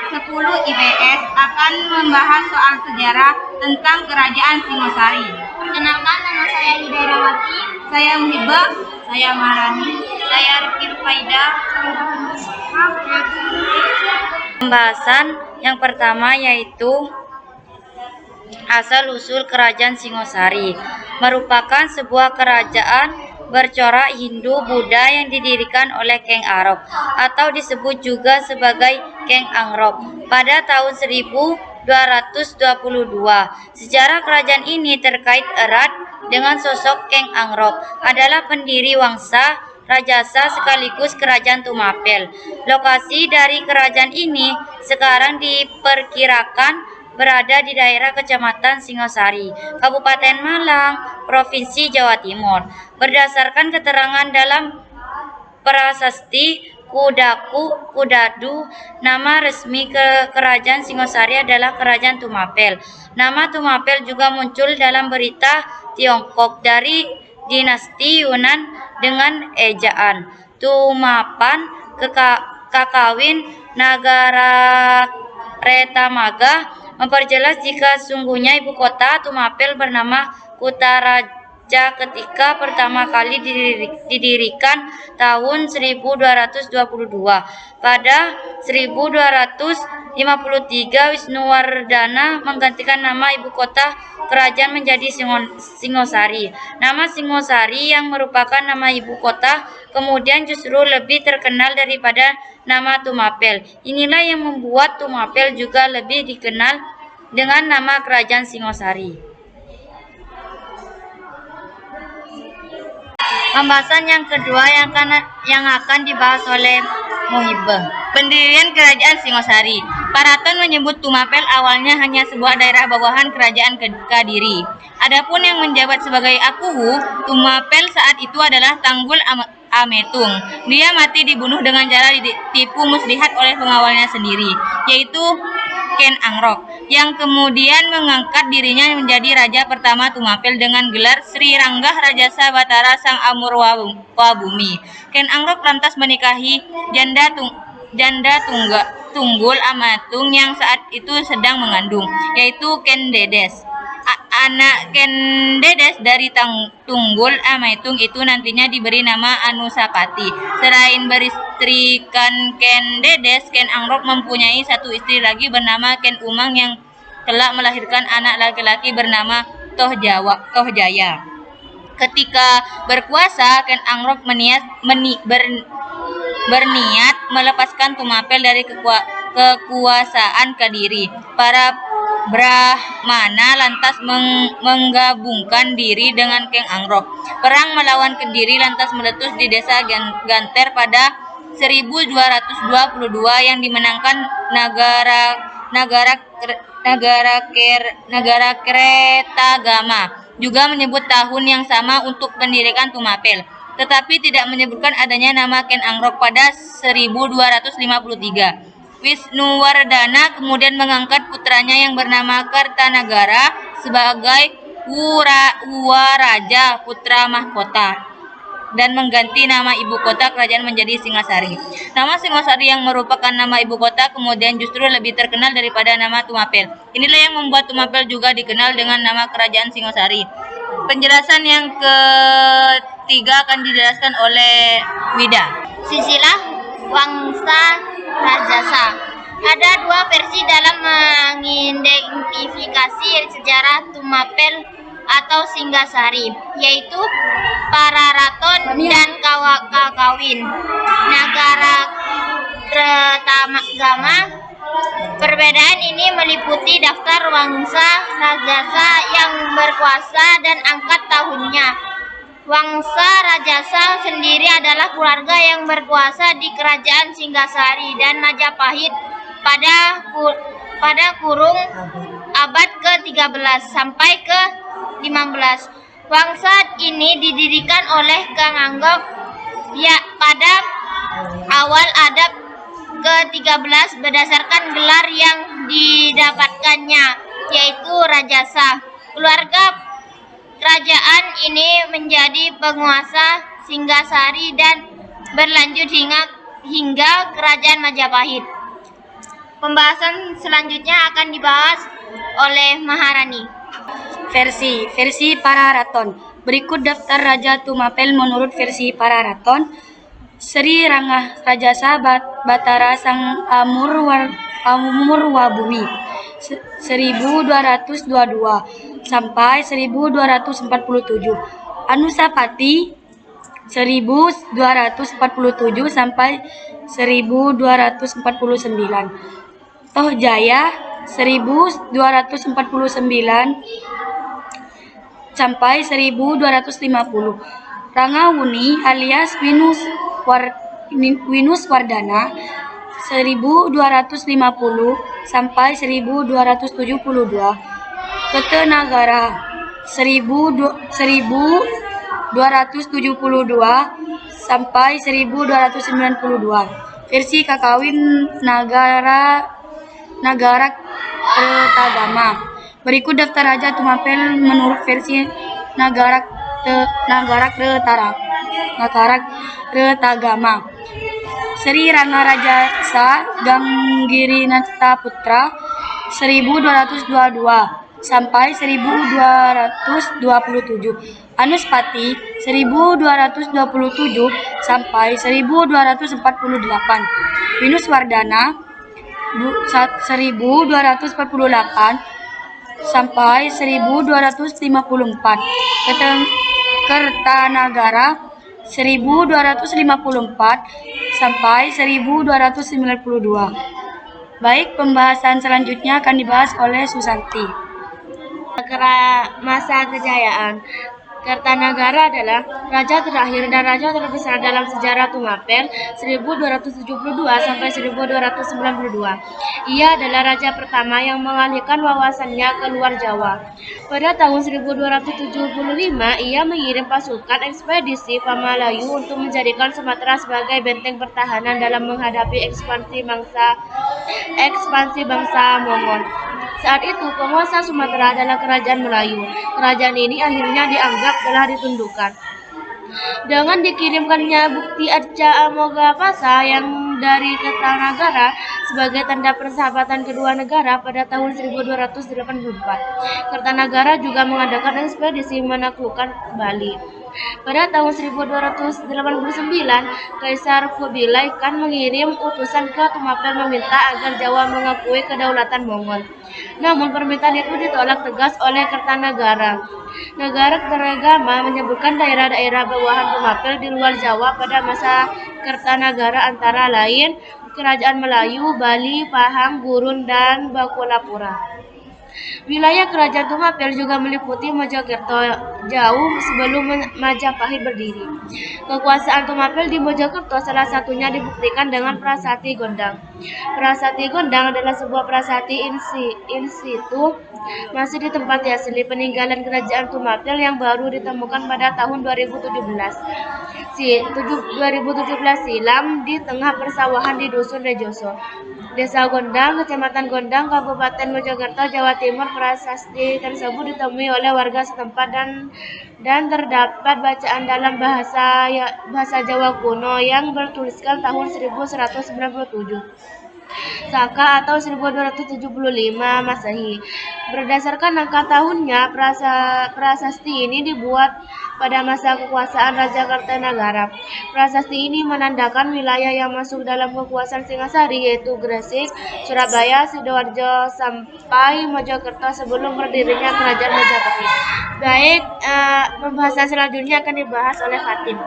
10 IPS akan membahas soal sejarah tentang Kerajaan Singosari. Perkenalkan, nama saya Hidayrawati. Saya Muhibah. Saya Marani. Saya Rifki Rufaida. Pembahasan yang pertama yaitu asal-usul Kerajaan Singosari. Merupakan sebuah kerajaan bercorak Hindu-Buddha yang didirikan oleh Keng Arok atau disebut juga sebagai Keng Angrok pada tahun 1222. Sejarah kerajaan ini terkait erat dengan sosok Keng Angrok, adalah pendiri Wangsa Rajasa sekaligus Kerajaan Tumapel. Lokasi dari kerajaan ini sekarang diperkirakan berada di daerah Kecamatan Singosari, Kabupaten Malang, Provinsi Jawa Timur. Berdasarkan keterangan dalam Prasasti Kudadu, nama resmi Kerajaan Singosari adalah Kerajaan Tumapel. Nama Tumapel juga muncul dalam berita Tiongkok dari dinasti Yunan dengan ejaan Tumapan Kakawin Nagara Retamaga, memperjelas jika sungguhnya ibu kota Tumapel bernama Kutaraja ketika pertama kali didirikan tahun 1222. Pada 1253 Wisnuwardana menggantikan nama ibu kota kerajaan menjadi Singosari. Nama Singosari yang merupakan nama ibu kota kemudian justru lebih terkenal daripada nama Tumapel. Inilah yang membuat Tumapel juga lebih dikenal dengan nama Kerajaan Singosari. Pembahasan yang kedua yang akan dibahas oleh Muhibah. Pendirian Kerajaan Singosari. Paraton menyebut Tumapel awalnya hanya sebuah daerah bawahan Kerajaan Kadiri. Adapun yang menjabat sebagai Akuwu Tumapel saat itu adalah Tanggul Ametung. Dia mati dibunuh dengan cara ditipu muslihat oleh pengawalnya sendiri, yaitu Ken Angrok, yang kemudian mengangkat dirinya menjadi raja pertama Tumapel dengan gelar Sri Ranggah Rajasa Batara Sang Amur Wabumi. Ken Angrok lantas menikahi janda Tunggul Amatung yang saat itu sedang mengandung, yaitu Ken Dedes. Anak Ken Dedes dari Tunggul Amatung itu nantinya diberi nama Anusapati. Selain beristrikan Ken Dedes, Ken Angrok mempunyai satu istri lagi bernama Ken Umang yang kelak melahirkan anak laki-laki bernama Tohjaya. Ketika berkuasa, Ken Angrok berniat melepaskan Tumapel dari kekuasaan Kadiri. Para Brahmana lantas menggabungkan diri dengan Keng Angrok. Perang melawan Kediri lantas meletus di desa Ganter pada 1222 yang dimenangkan negara Kretagama. Juga menyebut tahun yang sama untuk pendirikan Tumapel, tetapi tidak menyebutkan adanya nama Ken Angrok pada 1253. Wisnuwardana kemudian mengangkat putranya yang bernama Kartanagara sebagai Waraja Putra Mahkota dan mengganti nama ibu kota kerajaan menjadi Singosari. Nama Singosari yang merupakan nama ibu kota kemudian justru lebih terkenal daripada nama Tumapel. Inilah yang membuat Tumapel juga dikenal dengan nama Kerajaan Singosari. Penjelasan yang ketiga akan dijelaskan oleh Wida. Silsilah Wangsa Rajasa. Ada dua versi dalam mengidentifikasi sejarah Tumapel atau Singgasari, yaitu Pararaton dan Kakawin Nagara Kretagama. Perbedaan ini meliputi daftar Wangsa Rajasa yang berkuasa dan angkat tahunnya. Wangsa Rajasa sendiri adalah keluarga yang berkuasa di Kerajaan Singgasari dan Majapahit pada kurung abad ke-13 sampai ke-15. Wangsa ini didirikan oleh Kang Anggok pada awal abad ke-13 berdasarkan gelar yang didapatkannya, yaitu Rajasa. Keluarga kerajaan ini menjadi penguasa Singgasari dan berlanjut hingga Kerajaan Majapahit. Pembahasan selanjutnya akan dibahas oleh Maharani. Versi para raton. Berikut daftar Raja Tumapel menurut versi para raton. Sri Rangah Rajasa Batara Sang Amurwabumi 1222 sampai 1247. Anusapati 1247 sampai 1249. Tohjaya 1249 sampai 1250. Rangawuni alias Winus Wardana 1250 sampai 1272. Kertanagara 1272 sampai 1292. Versi Kakawin Nagara Kertagama. Berikut daftar Raja Tumapel menurut versi Nagara Kertagama. Sri Ranggarajasa Ganggirinata Putra 1222 sampai 1227. Anuspati 1227 sampai 1248. Winus Wardana 1248 sampai 1254. Kertanagara 1254 sampai 1292. Baik, pembahasan selanjutnya akan dibahas oleh Susanti. Masa kejayaan. Kertanagara adalah raja terakhir dan raja terbesar dalam sejarah Tumapel 1272 sampai 1292. Ia adalah raja pertama yang mengalihkan wawasannya ke luar Jawa. Pada tahun 1275, ia mengirim pasukan ekspedisi Pamalayu untuk menjadikan Sumatera sebagai benteng pertahanan dalam menghadapi ekspansi bangsa Mongol. Saat itu, penguasa Sumatera adalah Kerajaan Melayu. Kerajaan ini akhirnya dianggap telah ditundukkan. Dengan dikirimkannya bukti Arca Amogapasa yang dari Kertanagara sebagai tanda persahabatan kedua negara pada tahun 1284. Kertanagara juga mengadakan ekspedisi menaklukkan Bali. Pada tahun 1289, Kaisar Kubilai Khan mengirim utusan ke Tumapel meminta agar Jawa mengakui kedaulatan Mongol. Namun permintaan itu ditolak tegas oleh Kertanagara. Negara Kertagama menyebutkan daerah-daerah bawahan Tumapel di luar Jawa pada masa Kertanagara antara lain Kerajaan Melayu, Bali, Pahang, Gurun, dan Bakulapura. Wilayah Kerajaan Tumapel juga meliputi Mojokerto jauh sebelum Majapahit berdiri. Kekuasaan Tumapel di Mojokerto salah satunya dibuktikan dengan Prasasti Gondang. Prasasti Gondang adalah sebuah prasasti in situ masih di tempat asli peninggalan Kerajaan Tumapel yang baru ditemukan pada tahun 2017 silam di tengah persawahan di Dusun Rejoso, Desa Gondang, Kecamatan Gondang, Kabupaten Mojokerto, Jawa Timur. Prasasti tersebut ditemui oleh warga setempat dan terdapat bacaan dalam bahasa Jawa kuno yang bertuliskan tahun 1197. Saka atau 1275 Masehi. Berdasarkan angka tahunnya, prasasti ini dibuat pada masa kekuasaan Raja Kertanagara. Prasasti ini menandakan wilayah yang masuk dalam kekuasaan Singasari yaitu Gresik, Surabaya, Sidoarjo sampai Mojokerto sebelum berdirinya Kerajaan Majapahit. Baik, pembahasan selanjutnya akan dibahas oleh Fatin.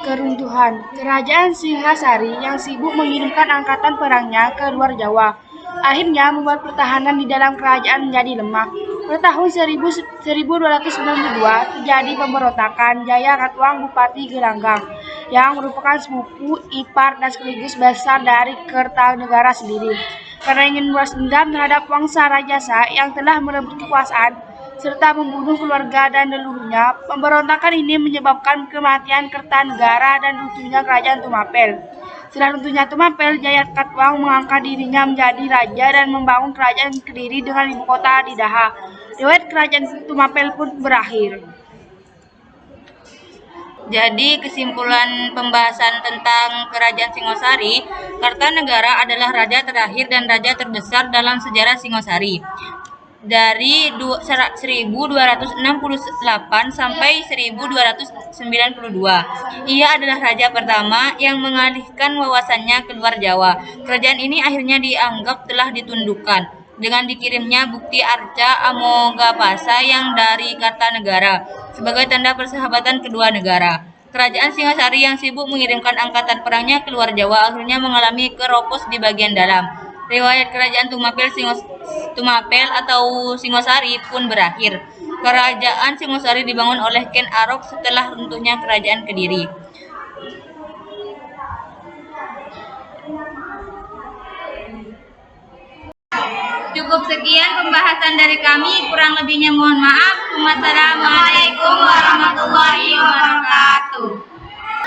Keruntuhan. Kerajaan Singasari yang sibuk mengirimkan angkatan perangnya ke luar Jawa akhirnya membuat pertahanan di dalam kerajaan menjadi lemah. Pada tahun 1292 terjadi pemberontakan Jaya Katuang Bupati Gelanggang yang merupakan sepupu ipar dan sekaligus besar dari Kertanegara sendiri. Karena ingin membalas dendam terhadap Wangsa Rajasa yang telah merebut kekuasaan serta membunuh keluarga dan leluhurnya, pemberontakan ini menyebabkan kematian Kertanegara dan runtuhnya Kerajaan Tumapel. Setelah runtuhnya Tumapel, Jaya Katuang mengangkat dirinya menjadi raja dan membangun kerajaan Kediri dengan ibu kota di Daha. Riwayat Kerajaan Tumapel pun berakhir. Jadi kesimpulan pembahasan tentang Kerajaan Singosari, Kartanegara adalah raja terakhir dan raja terbesar dalam sejarah Singosari. Dari 1268 sampai 1292. Ia adalah raja pertama yang mengalihkan wawasannya keluar Jawa. Kerajaan ini akhirnya dianggap telah ditundukkan dengan dikirimnya bukti arca Amogapasa yang dari Kartanegara sebagai tanda persahabatan kedua negara. Kerajaan Singasari yang sibuk mengirimkan angkatan perangnya keluar Jawa akhirnya mengalami keropos di bagian dalam. Riwayat Kerajaan Tumapel atau Singosari pun berakhir. Kerajaan Singosari dibangun oleh Ken Arok setelah runtuhnya Kerajaan Kediri. Cukup sekian pembahasan dari kami, kurang lebihnya mohon maaf. Wassalamualaikum warahmatullahi wabarakatuh.